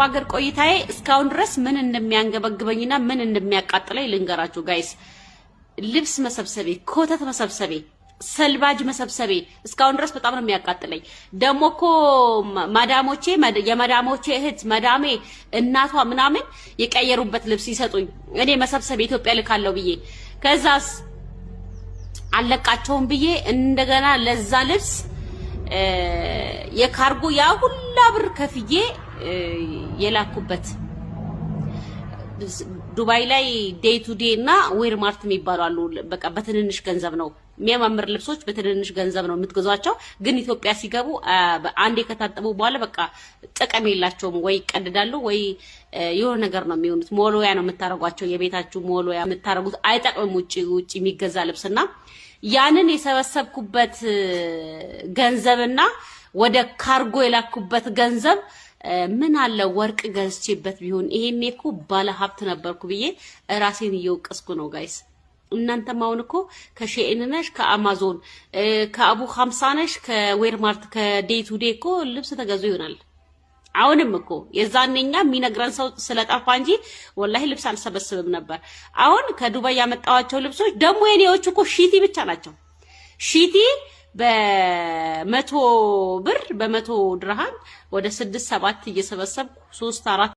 በአረብ ሀገር ቆይታዬ እስካሁን ድረስ ምን እንደሚያንገበግበኝና ምን እንደሚያቃጥለኝ ልንገራችሁ ጋይስ። ልብስ መሰብሰቤ፣ ኮተት መሰብሰቤ፣ ሰልባጅ መሰብሰቤ እስካሁን ድረስ በጣም ነው የሚያቃጥለኝ። ደሞኮ ማዳሞቼ የማዳሞቼ እህት ማዳሜ እናቷ ምናምን የቀየሩበት ልብስ ይሰጡኝ እኔ መሰብሰቤ ኢትዮጵያ ልካለው ብዬ ከዛስ አለቃቸውን ብዬ እንደገና ለዛ ልብስ የካርጎ ያ ሁላ ብር ከፍዬ የላኩበት ዱባይ ላይ ዴይ ቱ ዴይ እና ዌር ማርት የሚባሉ አሉ። በቃ በትንንሽ ገንዘብ ነው የሚያማምር ልብሶች በትንንሽ ገንዘብ ነው የምትገዟቸው። ግን ኢትዮጵያ ሲገቡ አንዴ ከታጠቡ በኋላ በቃ ጥቅም የላቸውም። ወይ ይቀደዳሉ ወይ የሆነ ነገር ነው የሚሆኑት። ሞሎያ ነው የምታረጓቸው። የቤታችሁ ሞሎያ የምታረጉት አይጠቅምም። ውጪ የሚገዛ ልብስና ያንን የሰበሰብኩበት ገንዘብና ወደ ካርጎ የላኩበት ገንዘብ ምን አለ ወርቅ ገዝቼበት ቢሆን ይሄኔ እኮ ባለ ሀብት ነበርኩ ብዬ ራሴን እየወቀስኩ ነው ጋይስ። እናንተም አሁን እኮ ከሼን ነሽ፣ ከአማዞን ከአቡ 50 ነሽ፣ ከዌር ማርት ከዴይ ቱ ዴይ እኮ ልብስ ተገዙ ይሆናል። አሁንም እኮ የዛኔኛ የሚነግረን ሰው ስለጠፋ እንጂ ወላሂ ልብስ አልሰበስብም ነበር። አሁን ከዱባይ ያመጣዋቸው ልብሶች ደግሞ የኔዎቹ እኮ ሺቲ ብቻ ናቸው። ሺቲ በ100 ብር በ100 ድርሃም ወደ 6 7 እየሰበሰብኩ 3 4